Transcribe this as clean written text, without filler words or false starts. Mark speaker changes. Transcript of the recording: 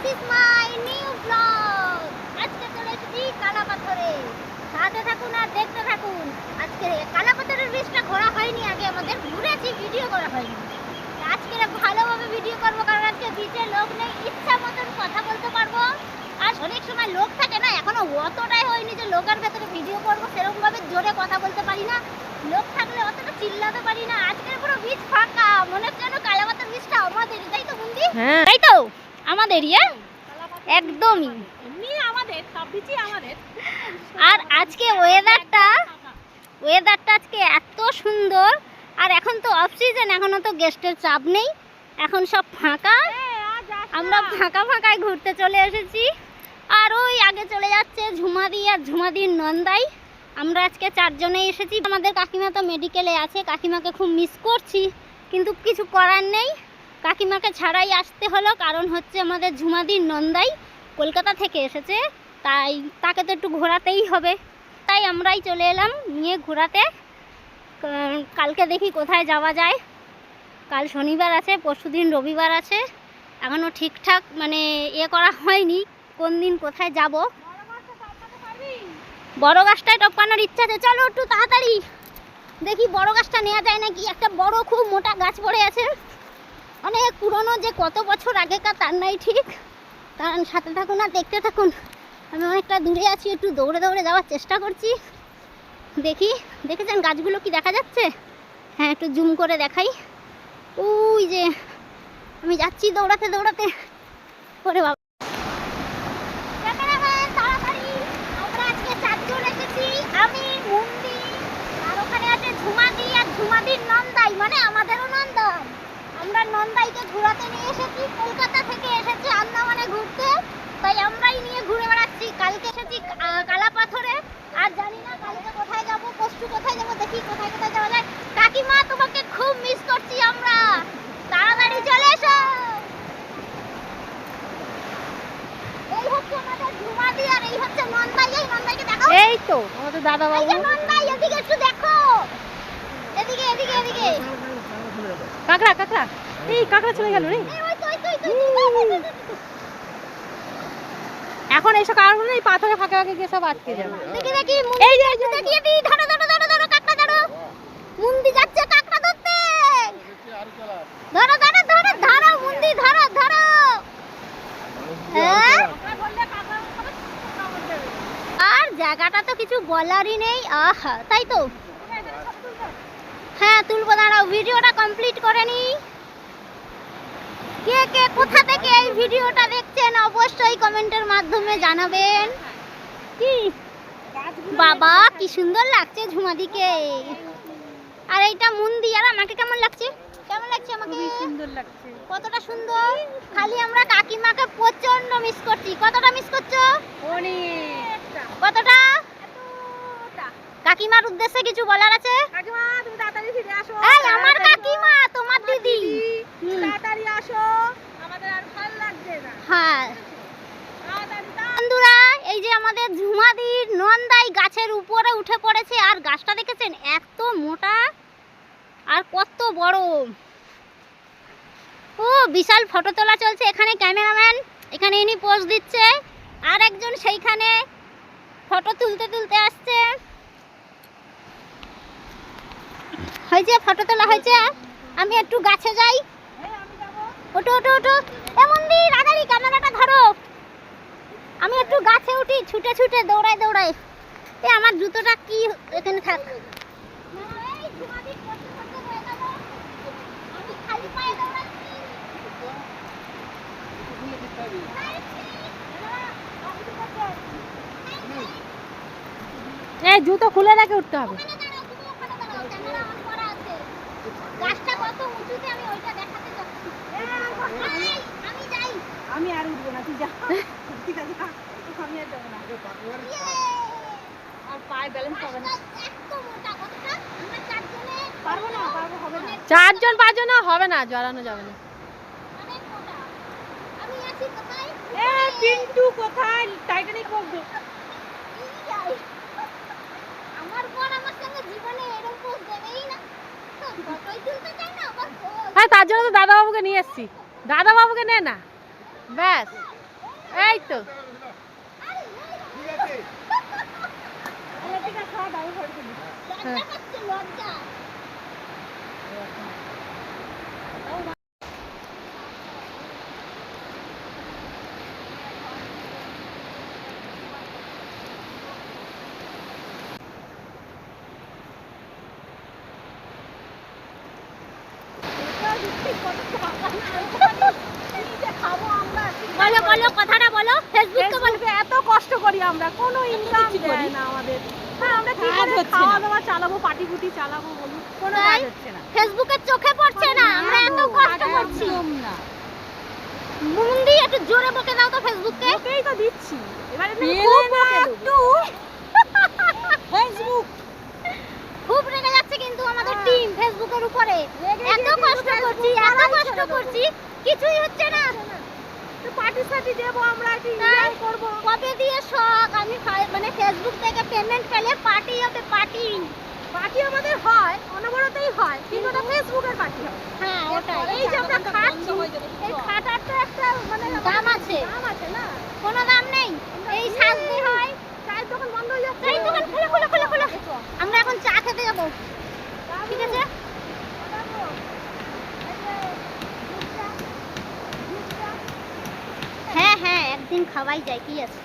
Speaker 1: This is my new blog. আজকে চলে এসেছি কালাপাথরে। সাথে থাকুন আর দেখতে থাকুন। আজকে কালাপাথরের বীজটা ঘোরা হয়নি, আগে আমাদের ঘুরেছি, ভিডিও করা হয়নি। আজকে ভালোভাবে ভিডিও করবো, কারণ আজকে বিচে লোক নেই, ইচ্ছা মতন কথা বলতে পারবো। আর অনেক সময় লোক থাকে না, এখনো অতটাই হয়নি যে লোকের ভেতরে ভিডিও করবো, সেরকম ভাবে জোরে কথা বলতে পারি না। লোক থাকলে অতটা চিল্লাতে পারি না। আজকের পুরো বীজ ফাঁকা, মনে হচ্ছে যেন কালাপাথর বীজটা আমাদেরই, তাই তো মুন্দি?
Speaker 2: হ্যাঁ
Speaker 1: তাই তো আমাদেরই, একদমই
Speaker 2: এমনি আমাদের সব বীজই আমাদের।
Speaker 1: আর আজকে ওয়েদারটা আজকে এত সুন্দর। আর এখন তো অফ সিজন, এখনো তো গেস্টের চাপ নেই, এখন সব ফাঁকা। আমরা ফাঁকায় ঘুরতে চলে এসেছি। আর ওই আগে চলে যাচ্ছে ঝুমাদি আর ঝুমাদির নন্দাই। আমরা আজকে 4 জনে এসেছি। আমাদের কাকিমা তো মেডিকেলে আছে, কাকিমাকে খুব মিস করছি, কিন্তু কিছু করার নেই, কাকিমাকে ছাড়াই আসতে হলো। কারণ হচ্ছে আমাদের ঝুমাদির নন্দাই কলকাতা থেকে এসেছে, তাই তাকে তো একটু ঘোরাতেই হবে। তাই আমরাই চলে এলাম নিয়ে ঘোরাতে। কালকে দেখি কোথায় যাওয়া যায়। কাল শনিবার আছে, পরশুদিন রবিবার আছে, এখনও ঠিকঠাক মানে করা হয়নি কোন দিন কোথায় যাব। বড় গাছটায় টপকানোর ইচ্ছা আছে, চলো একটু তাড়াতাড়ি দেখি বড় গাছটা নেওয়া যায় নাকি। একটা বড় খুব মোটা গাছ পড়ে আছে, অনেক পুরনো, যে কত বছর আগেকার তার নাই ঠিক। কারণ সাথে থাকুন আর দেখতে থাকুন। আমি অনেকটা দূরে আছি, একটু দৌড়ে যাওয়ার চেষ্টা করছি। দেখি, দেখেছেন গাছগুলো কি দেখা যাচ্ছে? হ্যাঁ, একটু জুম করে দেখাই। ওই যে আমি যাচ্ছি দৌড়াতে ওরে বাবা, তাড়াতাড়ি। আমরা আজকে 4 জন এসেছি, আমি, মুন্দি, আর ওখানে আছে ঝুমাদি আর ঝুমাদির নন্দাই, মানে আমাদেরও নন্দাই। আমরা নন্দাইকে ঘোরাতে নিয়ে এসেছি, কলকাতা থেকে এসেছি আন্দামানে ঘুরতে, তাই আমরাই নিয়ে ঘুরে বেড়াচ্ছি। কালকে এসেছি কালাপাথরে, আর জানি না কালকে কোথায় যাব, পরশু কোথায় যাব, দেখি কোথায় যাওয়া যায়। কাকিমা, তোমাকে খুব মিস করছি আমরা, তাড়াতাড়ি চলে এসো। এই হচ্ছে আমাদের ঝুমাদি আর এই হচ্ছে নন্দাই। এই নন্দাইকে দেখো,
Speaker 2: এই তো আমাদের দাদা বাবু।
Speaker 1: নন্দাই এদিকে একটু দেখো, এদিকে
Speaker 2: কাকড়া এই কাকড়া চলে গেল রে। এখন এইসব কারণে এই পাথরে ফাঁকে গিয়ে সব আটকে যাবে।
Speaker 1: দেখি এই যে দেখি ধরো কাকড়া ধরো। মুন্দি যাচ্ছে কাকড়া ধরতে। ধরো মুন্দি ধরো। হ্যাঁ, আর জায়গাটা তো কিছু বলারই নেই। আহা, তাই তো। হ্যাঁ, তুলবো, দাঁড়াও, ভিডিওটা কমপ্লিট করে নি। কে কোথা থেকে এই ভিডিওটা দেখছেন অবশ্যই কমেন্টের মাধ্যমে জানাবেন। কি বাবা, কি সুন্দর লাগছে ঝুমাদিকে। আর এইটা মুন্দি। আর আমাকে কেমন লাগছে আমাকে?
Speaker 2: সুন্দর লাগছে।
Speaker 1: কতটা সুন্দর। খালি আমরা কাকিমাকে প্রচন্ড মিস করছি। কতটা মিস করছো? কতটা? কাকিমার উদ্দেশ্যে কিছু বলার আছে?
Speaker 2: কাকিমা, তুমি তাড়াতাড়ি ফিরে আসো।
Speaker 1: এই আমার কাকিমা, তোমার দিদি,
Speaker 2: তাড়াতাড়ি আসো, আমাদের আর ভালো লাগছে না।
Speaker 1: হ্যাঁ বন্ধুরা, এই যে আমাদের ঝুমাদির নন্দাই গাছের উপরে উঠে পড়েছে। আর গাছটা দেখেছেন, এত মোটা আর কত বড়। ও বিশাল ফটো তোলা চলছে। এখানে ক্যামেরাম্যান, এখানে ইনি পোজ দিচ্ছে, আর একজন সেইখানে ফটো তুলতে আসছে। হয়েছে, ফটো তোলা হয়েছে। আমি একটু গাছে যাই। ওটো এমনদি রাধারি, ক্যামেরাটা ধরো। আমি একটু গাছে উঠি, ছুটে দৌড়াই। আমার জুতোটা কি এখানে থাক।
Speaker 2: এই জুতো খুলে রেখে উঠতে হবে।
Speaker 1: গাছটা কত উঁচুতে, আমি ওইটা দেখাতে যাচ্ছি। আমি যাই।
Speaker 2: আমি আর উঠবো না, তুই যা। ঠিক আছে, আমি আর যাবো না। আর পায়ে ব্যালেন্স হবে না।
Speaker 1: এত মোটা গাছটা, আমরা 4 জনে
Speaker 2: পারবো না, হবে না। 4 জন 5 জন হবে না, জড়ানো যাবে না।
Speaker 1: অনেক মোটা। আমি আছি কোথায়?
Speaker 2: পিন্টু কোথায়? টাইটানিক করবে।
Speaker 1: আমার পর আমার সঙ্গে জীবনে এরকম পোজ দেবেই না। ফটোই তুলতে চাই না, আবার
Speaker 2: হ্যাঁ, তার জন্য তো দাদা বাবুকে নিয়ে এসেছি। দাদা বাবুকে নে না, ব্যাস। এই তো
Speaker 1: লজ্জা পাচ্ছে, লজ্জা। বলো বলো কথাটা বলো, ফেসবুকে বলো।
Speaker 2: ফেসবুকে এত কষ্ট করি আমরা, কোনো ইনকাম দেয় না আমাদের। হ্যাঁ, আমরা কি করে খাওয়া দাওয়া চালাবো, পাটি পুটি চালাবো বলুন? কোনো
Speaker 1: তাই?
Speaker 2: কাজ হচ্ছে না।
Speaker 1: ফেসবুকে চোখে পড়ছে না আমরা এত কষ্ট করছি। মুন্ডি একটু জোরে বকে দাও তো ফেসবুককে।
Speaker 2: ওকেই তো দিচ্ছি। এবারে ফেসবুক
Speaker 1: খুব রেগে যাচ্ছে কিন্তু আমাদের টিম ফেসবুকের উপরে। এত কষ্ট করছি, এত কষ্ট করছি, কিছুই হচ্ছে না।
Speaker 2: পার্টি সার্টি দেবো আমরা, কি
Speaker 1: তাই?
Speaker 2: করবো?
Speaker 1: কবে দিয়ে শখ আমি মানে ফেসবুক থেকে পেমেন্ট পেলে পার্টি হবে, পার্টি।
Speaker 2: পার্টি আমাদের হয়, অনবরতই হয়, কিন্তু ওটা ফেসবুকের পার্টি হয়।
Speaker 1: হ্যাঁ ওটাই।
Speaker 2: এই যে আমরা খাচ্ছি, এই খাটার তো একটা মানে
Speaker 1: দাম আছে।
Speaker 2: দাম আছে না?
Speaker 1: কোনো দাম নেই। এই সাজতে হয়।
Speaker 2: চায়ের দোকান বন্ধ হয়ে যাচ্ছে।
Speaker 1: চায়ের দোকান খুলে খুলে খুলে খুলে। আমরা এখন চা খেতে যাবো, ঠিক আছে? হ্যাঁ হ্যাঁ, একদিন খাওয়াই যায়, কি আছে।